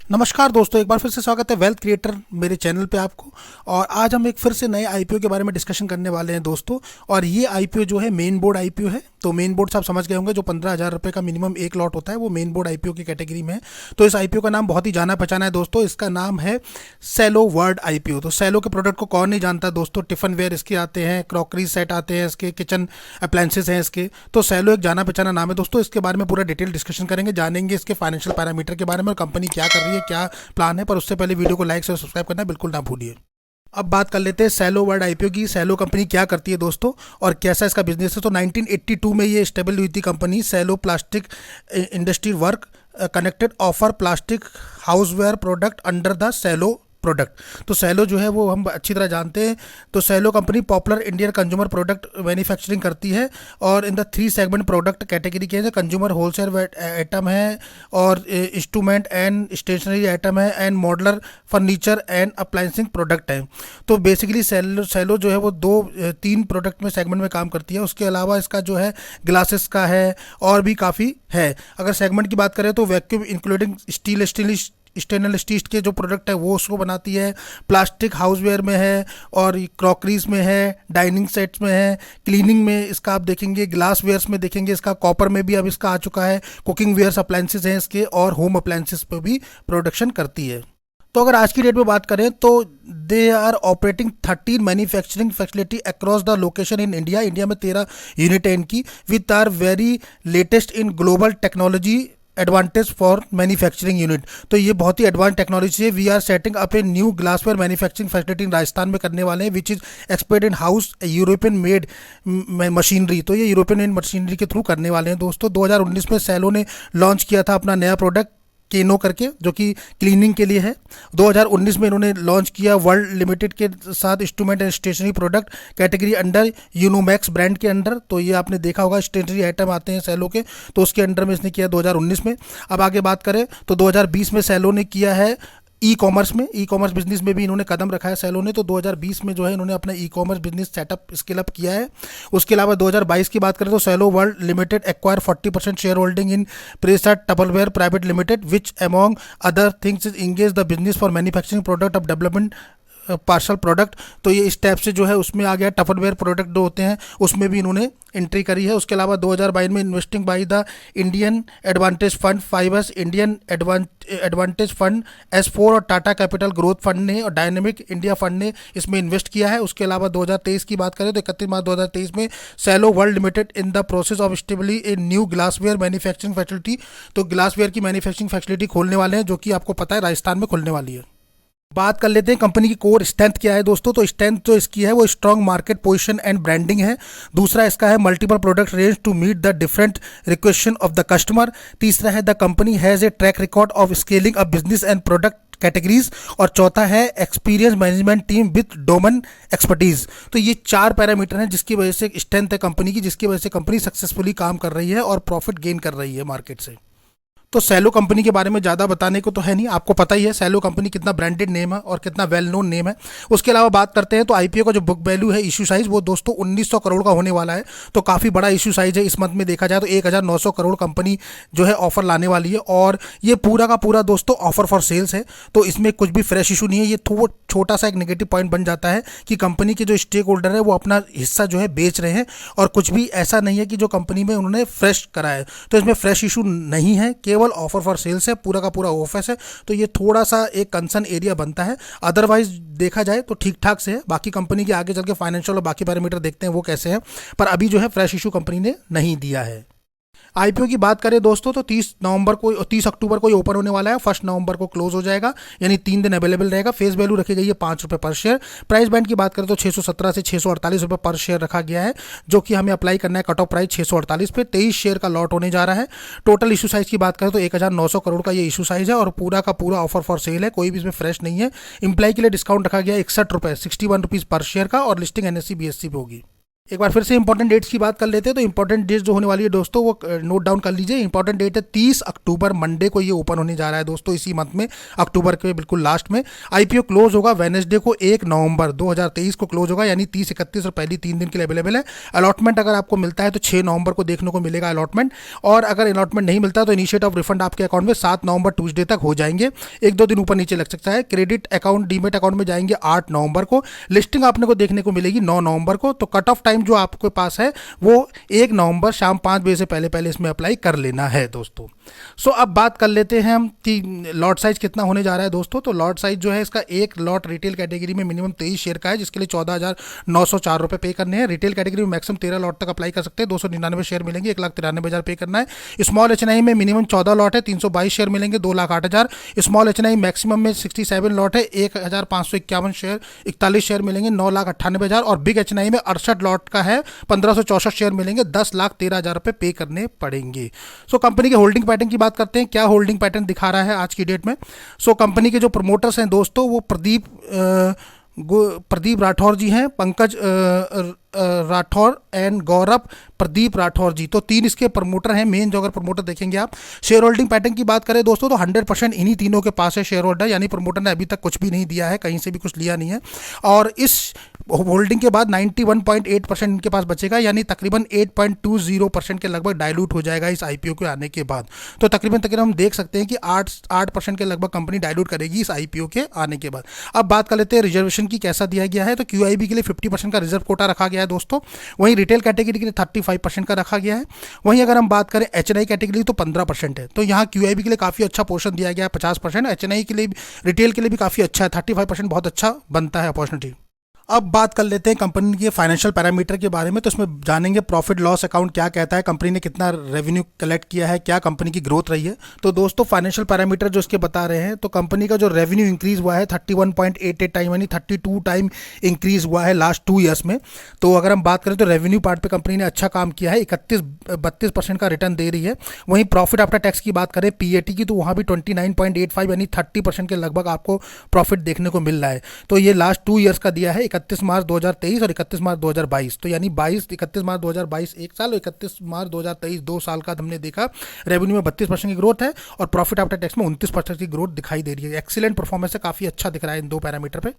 नमस्कार दोस्तों, एक बार फिर से स्वागत है वेल्थ क्रिएटर मेरे चैनल पे आपको। और आज हम एक फिर से नए आईपीओ के बारे में डिस्कशन करने वाले हैं दोस्तों। और ये आईपीओ जो है मेन बोर्ड आईपीओ है। तो मेन बोर्ड से आप समझ गए होंगे, जो 15,000 रुपये का मिनिमम एक लॉट होता है वो मेन बोर्ड आईपीओ की कैटेगरी में है। तो इस आईपीओ का नाम बहुत ही जाना पहचाना है दोस्तों, इसका नाम है सेलो वर्ल्ड आईपीओ। तो सेलो के प्रोडक्ट को कौन नहीं जानता दोस्तों, टिफिन वेयर इसके आते हैं, क्रॉकरी सेट आते हैं, इसके किचन अप्लायंसेस हैं इसके। तो सेलो एक जाना पहचाना नाम है दोस्तों। इसके बारे में पूरा डिटेल डिस्कशन करेंगे, जानेंगे इसके फाइनेंशियल पैरामीटर के बारे में और कंपनी क्या कर रही है, क्या प्लान है। पर उससे पहले वीडियो को लाइक और सब्सक्राइब करना बिल्कुल ना भूलिए। अब बात कर लेते हैं सेलो वर्ल्ड आईपीओ की। सेलो कंपनी क्या करती है दोस्तों और कैसा इसका बिजनेस है। तो 1982 में ये स्टेबल हुई थी company. Cello plastic industry work connected offer plastic houseware product under the Cello product. तो सेलो जो है वो हम अच्छी तरह जानते हैं। तो Cello company popular Indian consumer product manufacturing करती है और in the 3 segment product category के कंज्यूमर होलसेल आइटम है और इंस्ट्रूमेंट एंड स्टेशनरी आइटम है and modular furniture and appliances product है। तो बेसिकली सेलो जो है वो 3 प्रोडक्ट में सेगमेंट में काम करती है। उसके अलावा इसका जो है ग्लासेस का है और भी काफ़ी है। अगर सेगमेंट की बात करें तो वैक्यूम इंक्लूडिंग स्टेनलेस स्टील के जो प्रोडक्ट है वो उसको बनाती है। प्लास्टिक हाउसवेयर में है और क्रॉकरीज में है, डाइनिंग सेट्स में है, क्लीनिंग में इसका आप देखेंगे, ग्लास वेयर्स में देखेंगे इसका, कॉपर में भी अब इसका आ चुका है, कुकिंग वेयर्स अप्लायंसेस हैं इसके और होम अप्लायंसेस पे भी प्रोडक्शन करती है। तो अगर आज की डेट में बात करें तो they are operating 13 manufacturing facility across the location in India. India में 13 यूनिट है इनकी, with are very latest in global technology advantage for manufacturing unit. तो ये बहुत ही एडवांस टेक्नोलॉजी है। We are setting up a new glassware manufacturing facility Rajasthan में करने वाले हैं, which is expert in house European made machinery. तो ये यूरोपियन मेड मशीनरी के थ्रू करने वाले हैं दोस्तों। 2019 में सेलो ने लॉन्च किया था अपना नया प्रोडक्ट केनो करके, जो कि क्लीनिंग के लिए है। 2019 में इन्होंने लॉन्च किया वर्ल्ड लिमिटेड के साथ instrument and stationery product category under Unomax brand के अंडर। तो ये आपने देखा होगा स्टेशनरी आइटम आते हैं सेलो के, तो उसके अंडर में इसने किया 2019 में। अब आगे बात करें तो 2020 में सेलो ने किया है ई कॉमर्स बिजनेस में भी इन्होंने कदम रखा है सेलो ने। तो 2020 में जो है इन्होंने अपना e commerce business setup scale up किया है। उसके अलावा 2022 की बात करें तो Cello World Limited acquire 40% share holding in प्रेसा Tupperware private limited, which among other things is engage the business for manufacturing product of development parcel product. तो ये इस टाइप से जो है उसमें आ गया। टपलवेयर प्रोडक्ट जो होते हैं उसमें भी इन्होंने एंट्री करी है। उसके अलावा 2022 में investing by the Indian advantage fund 5S, Indian advantage fund S4 और टाटा कैपिटल ग्रोथ फंड ने और डायनेमिक इंडिया फंड ने इसमें इन्वेस्ट किया है। उसके अलावा 2023 की बात करें तो 31 मार्च 2023 में Cello World Limited in the process of stably a new glassware manufacturing facility. तो ग्लासवेयर की मैन्युफैक्चरिंग फैसिलिटी खोलने वाले हैं, जो कि आपको पता है राजस्थान में खुलने वाली है। बात कर लेते हैं कंपनी की कोर स्ट्रेंथ क्या है दोस्तों। तो स्ट्रेंथ जो इसकी है वो strong market position and branding है। दूसरा इसका है multiple product range to meet the different request of the customer. तीसरा है the company has a track record of scaling a business and product categories. और चौथा है experience management team with domain expertise. तो ये 4 पैरामीटर हैं जिसकी वजह से स्ट्रेंथ है कंपनी की, जिसकी वजह से कंपनी सक्सेसफुली काम कर रही है और प्रॉफिट गेन कर रही है मार्केट से। तो सेलो कंपनी के बारे में ज़्यादा बताने को तो है नहीं, आपको पता ही है सेलो कंपनी कितना ब्रांडेड नेम है और कितना वेल नोन नेम है। उसके अलावा बात करते हैं तो आईपीओ का जो बुक वैल्यू है, इशू साइज, वो दोस्तों 1900 करोड़ का होने वाला है। तो काफ़ी बड़ा इशू साइज है। इस मंथ में देखा जाए तो 1900 करोड़ कंपनी जो है ऑफर लाने वाली है। और ये पूरा का पूरा दोस्तों ऑफर फॉर सेल्स है। तो इसमें कुछ भी फ्रेश इशू नहीं है। ये छोटा सा एक नेगेटिव पॉइंट बन जाता है कि कंपनी के जो स्टेक होल्डर है वो अपना हिस्सा जो है बेच रहे हैं और कुछ भी ऐसा नहीं है कि जो कंपनी में उन्होंने फ्रेश करा है। तो इसमें फ्रेश इशू नहीं है, केवल ऑफर फॉर सेल्स है, पूरा का पूरा ऑफिस है। तो ये थोड़ा सा एक कंसर्न एरिया बनता है। अदरवाइज देखा जाए तो ठीक ठाक से है। बाकी कंपनी के आगे चल के फाइनेंशियल और बाकी पैरामीटर देखते हैं वो कैसे हैं। पर अभी जो है फ्रेश इशू कंपनी ने नहीं दिया है। आईपीओ की बात करें दोस्तों तो 30 अक्टूबर को ओपन होने वाला है। 1 नवंबर को क्लोज हो जाएगा, यानी 3 दिन अवेलेबल रहेगा। फेस वैल्यू रखी गई है ₹5 पर शेयर। प्राइस बैंड की बात करें तो 617 से ₹648 पर शेयर रखा गया है, जो कि हमें अप्लाई करना है कट ऑफ प्राइस 648 पे। 23 शेयर का लॉट होने जा रहा है। टोटल इशू साइज की बात करें तो 1900 करोड़ का ये इशू साइज है और पूरा का पूरा ऑफर फॉर सेल है, कोई भी इसमें फ्रेश नहीं है। इंप्लाई के लिए डिस्काउंट रखा गया है ₹61 61 रुपीज़ पर शेयर का और लिस्टिंग NSE BSE पे होगी। एक बार फिर से इंपॉर्टेंट डेट्स की बात कर लेते हैं। तो इंपॉर्टेंट डेट्स जो होने वाली है दोस्तों वो नोट डाउन कर लीजिए। इंपॉर्टेंट डेट है 30 अक्टूबर, मंडे को ये ओपन होने जा रहा है दोस्तों, इसी मंथ में, अक्टूबर के बिल्कुल लास्ट में। आईपीओ क्लोज होगा वेडनेसडे को 1 नवंबर 2023 को क्लोज होगा, यानी 30, 31 और पहली 3 दिन के लिए अवेलेबल है। अलॉटमेंट अगर आपको मिलता है तो 6 नवंबर को देखने को मिलेगा अलॉटमेंट, और अगर अलॉटमेंट नहीं मिलता तो इनिशिएट ऑफ रिफंड आपके अकाउंट में 7 नवंबर ट्यूसडे तक हो जाएंगे, 1-2 दिन ऊपर नीचे लग सकता है। क्रेडिट अकाउंट डीमेट अकाउंट में जाएंगे 8 नवंबर को। लिस्टिंग आपने को देखने को मिलेगी 9 नवंबर को। तो कट ऑफ टाइम जो आपके पास है वो 1 नवंबर शाम 5 बजे से पहले पहले इसमें अप्लाई कर लेना है दोस्तों। सो अब बात कर लेते हैं हम कि लॉट साइज कितना होने जा रहा है दोस्तों। तो लॉट साइज जो है इसका एक लॉट रिटेल कैटेगरी में मिनिमम 23 शेयर का है, जिसके लिए 14,904 रुपये पे करने हैं। रिटेल कैटेगरी में मैक्सिमम 13 लॉट तक अप्लाई कर सकते हैं, 299 शेयर मिलेंगे, 1,93,000 पे करना है। स्मॉल एचएनआई में मिनिमम 14 लॉट है, 322 शेयर मिलेंगे, 2,08,000। स्मॉल एचएनआई मैक्सिमम में 67 लॉट है, 1,551 शेयर, 41 शेयर मिलेंगे, 9,98,000। और बिग एचएनआई में 68 लॉट का है, 1,564 शेयर मिलेंगे, 10,13,000 रुपये पे करने पड़ेंगे। सो कंपनी के होल्डिंग पैटर्न की बात करते हैं, क्या होल्डिंग पैटर्न दिखा रहा है आज की डेट में। सो कंपनी के जो प्रमोटर्स हैं दोस्तों वो प्रदीप राठौर जी हैं, पंकज राठौर एंड गौरव प्रदीप राठौर जी, तो 3 इसके प्रमोटर हैं मेन। जो अगर प्रमोटर देखेंगे आप, शेयर होल्डिंग पैटर्न की बात करें दोस्तों तो 100% इन्हीं तीनों के पास है शेयर होल्डर, यानी प्रमोटर ने अभी तक कुछ भी नहीं दिया है, कहीं से भी कुछ लिया नहीं है। और इस होल्डिंग के बाद 91.8% इनके पास बचेगा, यानी तकरीबन 8.20% के लगभग डाइल्यूट हो जाएगा इस आईपीओ के आने के बाद। तो तकरीबन हम देख सकते हैं कि 8% के लगभग कंपनी डाइल्यूट करेगी इस आईपीओ के आने के बाद। अब बात कर लेते हैं रिजर्वेशन की, कैसा दिया गया है। तो क्यूआईबी के लिए 50% का रिजर्व कोटा रखा गया है दोस्तों, वहीं रिटेल कैटेगरी के लिए 35% का रखा गया है। वहीं अगर हम बात करें एचएनआई कैटेगरी तो 15% है। तो यहाँ क्यूआईबी के लिए काफ़ी अच्छा पोर्शन दिया गया है 50%, एचएनआई के लिए रिटेल के लिए भी काफ़ी अच्छा है, 35% बहुत अच्छा बनता है अपॉर्चुनिटी। अब बात कर लेते हैं कंपनी के फाइनेंशियल पैरामीटर के बारे में। तो इसमें जानेंगे प्रॉफिट लॉस अकाउंट क्या कहता है, कंपनी ने कितना रेवेन्यू कलेक्ट किया है, क्या कंपनी की ग्रोथ रही है। तो दोस्तों फाइनेंशियल पैरामीटर जो इसके बता रहे हैं, तो कंपनी का जो रेवेन्यू इंक्रीज हुआ है 31.88 टाइम, यानी 32 टाइम इंक्रीज हुआ है लास्ट 2 ईयर्स में। तो अगर हम बात करें तो रेवेन्यू पार्ट पे कंपनी ने अच्छा काम किया है, 32% का रिटर्न दे रही है। वहीं प्रॉफिट आफ्टर टैक्स की बात करें पीएटी की, तो वहाँ भी 29.85 यानी 30% के लगभग आपको प्रॉफिट देखने को मिल रहा है। तो ये लास्ट 2 ईयर्स का दिया है, 31 मार्च 2023 और 31 मार्च 2022। तो यानी 31 मार्च 2022 1 साल और 31 मार्च 2023 2 साल का हमने देखा। रेवेन्यू में 32% की ग्रोथ है और प्रॉफिट आफ्टर टैक्स में 29% की ग्रोथ दिखाई दे रही है। एक्सीलेंट परफॉर्मेंस है, काफ़ी अच्छा दिख रहा है इन 2 पैरामीटर पे।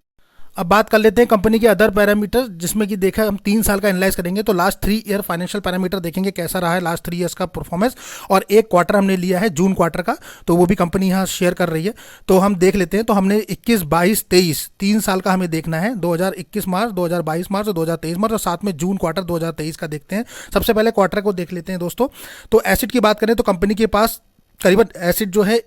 अब बात कर लेते हैं कंपनी के अदर पैरामीटर, जिसमें कि देखा हम 3 साल का एनालाइज करेंगे। तो लास्ट 3 ईयर फाइनेंशियल पैरामीटर देखेंगे कैसा रहा है लास्ट 3 ईयर्स का परफॉर्मेंस, और एक क्वार्टर हमने लिया है जून क्वार्टर का, तो वो भी कंपनी यहाँ शेयर कर रही है। तो हम देख लेते हैं। तो हमने 21, 22, 23 3 साल का हमें देखना है, 2021 मार्च, 2022 मार्च और 2023 मार्च, और साथ में जून क्वार्टर 2023 का देखते हैं। सबसे पहले क्वार्टर को देख लेते हैं दोस्तों। तो एसिड की बात करें तो कंपनी के पास करीबन एसिड जो है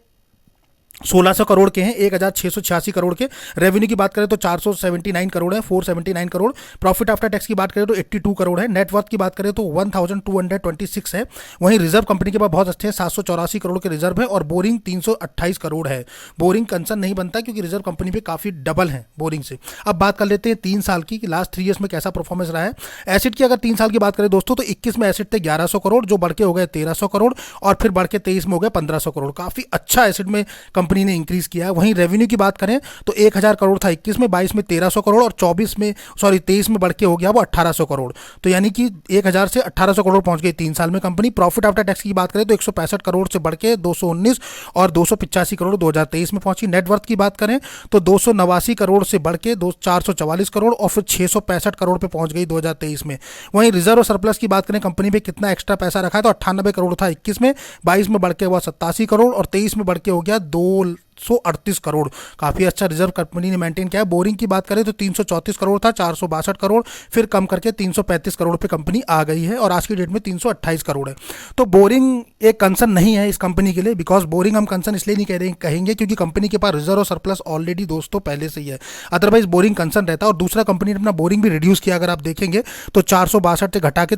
1600 करोड़ के हैं, 1,686 करोड़ के। रेवेन्यू की बात करें तो 479 करोड़ है, 479 करोड़। प्रॉफिट आफ्टर टैक्स की बात करें तो 82 करोड़ है। नेटवर्थ की बात करें तो 1226 है। वहीं रिजर्व कंपनी के पास बहुत अच्छे हैं, 784 करोड़ के रिजर्व है, और बोरिंग 328 करोड़ है। बोरिंग कंसर्न नहीं बनता क्योंकि रिजर्व कंपनी पे काफ़ी डबल है बोरिंग से। अब बात कर लेते हैं 3 साल की, कि लास्ट 3 ईयर्स में कैसा परफॉर्मेंस रहा है। एसिड की अगर 3 साल की बात करें दोस्तों तो 21 में एसिड थे 1100 करोड़, जो बढ़ के हो गए 1300 करोड़, और फिर बढ़ के 23 में हो गए 1500 करोड़। काफ़ी अच्छा एसिड में कंपनी ने इंक्रीज किया है। वहीं रेवेन्यू की बात करें तो 1000 करोड़ था 21 में, 22 में 1300 करोड़, और 23 में बढ़ के हो गया वो 1800 करोड़। तो यानी कि 1000 से 1800 करोड़ पहुंच गई 3 साल में कंपनी। प्रॉफिट आफ्टर टैक्स की बात करें तो 165 करोड़ से बढ़ के 219 और 285 करोड़ 2023 में पहुंची। नेटवर्थ की बात करें तो 289 करोड़ से बढ़ के 444 करोड़ और फिर 665 करोड़ पे पहुंच गई 2023 में। वहीं रिजर्व और सरप्लस की बात करें कंपनी पे कितना एक्स्ट्रा पैसा रखा है तो 98 करोड़ था 21 में, 22 में बढ़ के हुआ 87 करोड़ और 23 में बढ़ के हो गया 238 करोड़। काफ़ी अच्छा रिजर्व कंपनी ने मेंटेन किया है। बोरिंग की बात करें तो 334 करोड़ था, 462 करोड़, फिर कम करके 335 करोड़ पे कंपनी आ गई है, और आज की डेट में 328 करोड़ है। तो बोरिंग एक कंसर्न नहीं है इस कंपनी के लिए, बिकॉज बोरिंग हम कंसर्न इसलिए नहीं कहेंगे क्योंकि कंपनी के पास रिजर्व और सरप्लस ऑलरेडी दोस्तों पहले से ही है, अदरवाइज बोरिंग कंसर्न रहता है। और दूसरा कंपनी ने अपना बोरिंग भी रिड्यूस किया, अगर आप देखेंगे तो 462 से घटा के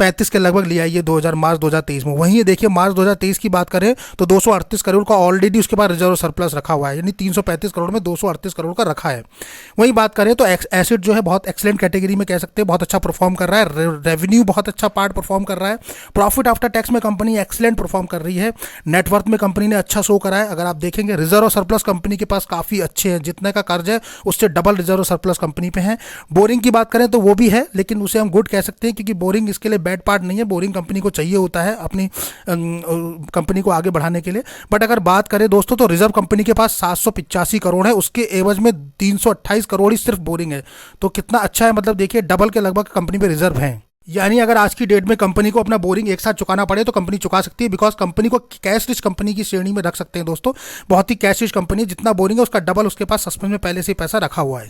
235 के लगभग लिया है ये मार्च 2023 में। वहीं देखिए मार्च 2023 की बात करें तो 238 करोड़ का ऑलरेडी उसके पास रिजर्व सरप्लस रखा हुआ है, यानी 335 करोड़ में 238 करोड़ का रखा है। वहीं बात करें तो एसिड जो है बहुत एक्सेलेंट कैटेगरी में कह सकते हैं, बहुत अच्छा परफॉर्म कर रहा है, रेवेन्यू बहुत अच्छा पार्ट परफॉर्म कर रहा है, प्रॉफिट आफ्टर टैक्स में कंपनी एक्सेलेंट परफॉर्म कर रही है, नेटवर्थ में कंपनी ने अच्छा शो करा है। अगर आप देखेंगे रिजर्व सरप्लस कंपनी के पास काफ़ी अच्छे हैं, जितने का कर्ज है उससे डबल रिजर्व सरप्लस कंपनी पे है। बोरिंग की बात करें तो वो भी है, लेकिन उसे हम गुड कह सकते हैं क्योंकि बोरिंग इसके लिए बैड पार्ट नहीं है, बोरिंग कंपनी को चाहिए होता है अपनी कंपनी को आगे बढ़ाने के लिए। बट अगर बात करें दोस्तों तो रिजर्व कंपनी के पास 785 करोड़ है, उसके एवज में 328 करोड़ ही सिर्फ बोरिंग है। तो कितना अच्छा है, मतलब देखिए डबल के लगभग कंपनी पे रिजर्व है। यानी अगर आज की डेट में कंपनी को अपना बोरिंग एक साथ चुकाना पड़े तो कंपनी चुका सकती है, बिकॉज कंपनी को कैश रिच कंपनी की श्रेणी में रख सकते हैं दोस्तों। बहुत ही कैश रिच कंपनी, जितना बोरिंग है उसका डबल उसके पास सस्पेंस में पहले से पैसा रखा हुआ है।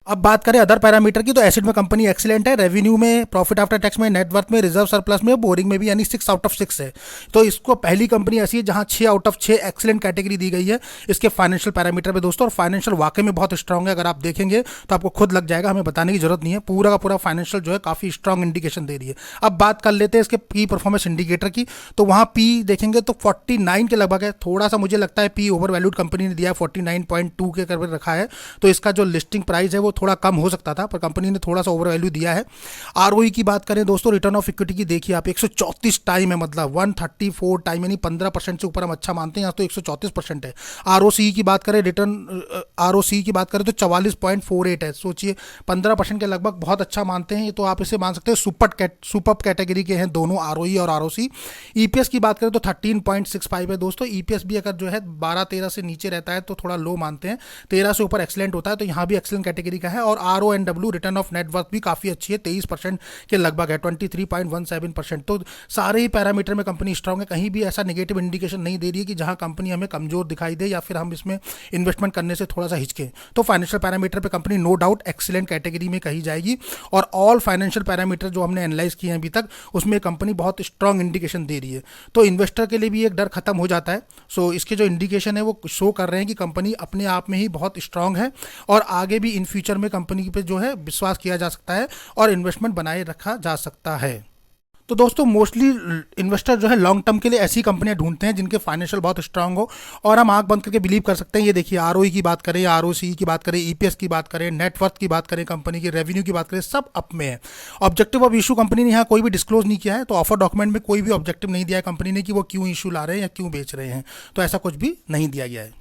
अब बात करें अदर पैरामीटर की तो एसिड में कंपनी एक्सीलेंट है, रेवेन्यू में, प्रॉफिट आफ्टर टैक्स में, नेटवर्थ में, रिजर्व सरप्लस में, बोरिंग में भी, यानी 6 आउट ऑफ 6 है। तो इसको पहली कंपनी ऐसी है जहां 6 आउट ऑफ 6 एक्सीलेंट कैटेगरी दी गई है इसके फाइनेंशियल पैरामीटर पे दोस्तों। और फाइनेंशियल वाकई में बहुत स्ट्रांग है, अगर आप देखेंगे तो आपको खुद लग जाएगा, हमें बताने की जरूरत नहीं है, पूरा का पूरा फाइनेंशियल जो है काफ़ी स्ट्रांग इंडिकेशन दे रही है। अब बात कर लेते हैं इसके पी परफॉर्मेंस इंडिकेटर की, तो वहाँ पी देखेंगे तो 49 के लगभग है। थोड़ा सा मुझे लगता है पी ओवर वैल्यूड कंपनी ने दिया है, 49.2 के कर रखा है, तो इसका जो लिस्टिंग प्राइस है वो थोड़ा कम हो सकता था, पर कंपनी ने थोड़ा सा ओवर वैल्यू दिया है। आरओई की बात करें दोस्तों, रिटर्न ऑफ इक्विटी की देखिए आप 134 टाइम है, मतलब 134 टाइम, यानी 15% से ऊपर हम अच्छा मानते हैं, यहाँ तो 134% है। आरओसी की बात करें, रिटर्न आरओसी की बात करें तो 44.48 है। सोचिए 15% के लगभग बहुत अच्छा मानते हैं, तो आप इसे मान सकते हैं सुपर कैटेगरी के हैं दोनों, आरओई और आरओसी। ईपीएस की बात करें तो 13.65 है दोस्तों। ईपीएस भी अगर जो है 12-13 से नीचे रहता है तो थोड़ा लो मानते हैं, 13 से ऊपर एक्सीलेंट होता है, तो यहाँ भी एक्सीलेंट कैटेगरी का है। और RONW रिटर्न ऑफ नेटवर्थ भी काफ़ी अच्छी है, 23% के लगभग है, 23.17%। तो सारे ही पैरामीटर में कंपनी स्ट्रांग है, कहीं भी ऐसा नेगेटिव इंडिकेशन नहीं दे रही है कि जहां कंपनी हमें कमजोर दिखाई दे या फिर हम इसमें इन्वेस्टमेंट करने से थोड़ा सा हिचके। तो फाइनेंशियल पैरामीटर पे company no doubt excellent category में कही जाएगी। और ऑल फाइनेंशियल पैरामीटर जो हमने एनालाइज किए हैं अभी तक, उसमें कंपनी बहुत स्ट्रांग इंडिकेशन दे रही है, तो इन्वेस्टर के लिए भी एक डर खत्म हो जाता है। सो इसके जो इंडिकेशन है वो शो कर रहे हैं कि कंपनी अपने आप में ही बहुत स्ट्रांग है और आगे भी इन फ्यूचर में कंपनी पे जो है विश्वास किया जा सकता है और इन्वेस्टमेंट बनाए रखा जा सकता है। तो दोस्तों मोस्टली इन्वेस्टर जो है लॉन्ग टर्म के लिए ऐसी कंपनियां ढूंढते हैं जिनके फाइनेंशियल बहुत स्ट्रांग हो और हम आंख बंद करके बिलीव कर सकते हैं। ये देखिए आरओई की बात करें, आरओसी की बात करें, ईपीएस की बात करें, नेटवर्थ की बात करें, कंपनी की रेवेन्यू की बात करें, सब अप में है। ऑब्जेक्टिव ऑफ इशू कंपनी ने यहाँ कोई भी डिस्क्लोज नहीं किया है, तो ऑफर डॉक्यूमेंट में कोई भी ऑब्जेक्टिव नहीं दिया है कंपनी ने कि वो क्यों इशू ला रहे हैं या क्यों बेच रहे हैं, तो ऐसा कुछ भी नहीं दिया गया है।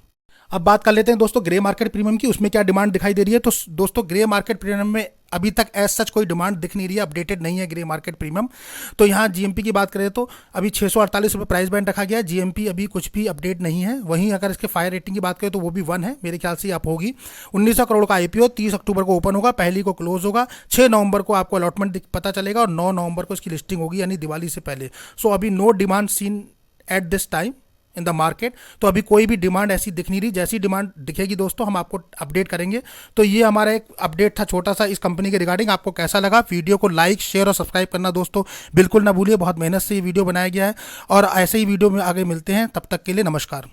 अब बात कर लेते हैं दोस्तों ग्रे मार्केट प्रीमियम की, उसमें क्या डिमांड दिखाई दे रही है। तो दोस्तों ग्रे मार्केट प्रीमियम में अभी तक एज सच कोई डिमांड दिख नहीं रही है, अपडेटेड नहीं है ग्रे मार्केट प्रीमियम। तो यहाँ जीएमपी की बात करें तो अभी 648 रुपये प्राइस बैंड रखा गया है, जीएमपी अभी कुछ भी अपडेट नहीं है। वहीं अगर इसके फायर रेटिंग की बात करें तो वो भी 1 है, मेरे ख्याल से आप होगी। 1900 करोड़ का आईपीओ 30 अक्टूबर को ओपन होगा, पहली को क्लोज होगा, 6 नवंबर को आपको अलॉटमेंट पता चलेगा और 9 नवंबर को इसकी लिस्टिंग होगी, यानी दिवाली से पहले। सो अभी no demand seen at this time in the market, तो अभी कोई भी डिमांड ऐसी दिख नहीं रही। जैसी डिमांड दिखेगी दोस्तों हम आपको अपडेट करेंगे। तो ये हमारा एक अपडेट था छोटा सा इस कंपनी के रिगार्डिंग। आपको कैसा लगा, वीडियो को लाइक शेयर और सब्सक्राइब करना दोस्तों बिल्कुल ना भूलिए, बहुत मेहनत से ये वीडियो बनाया गया है और ऐसे ही वीडियो में आगे मिलते हैं, तब तक के लिए नमस्कार।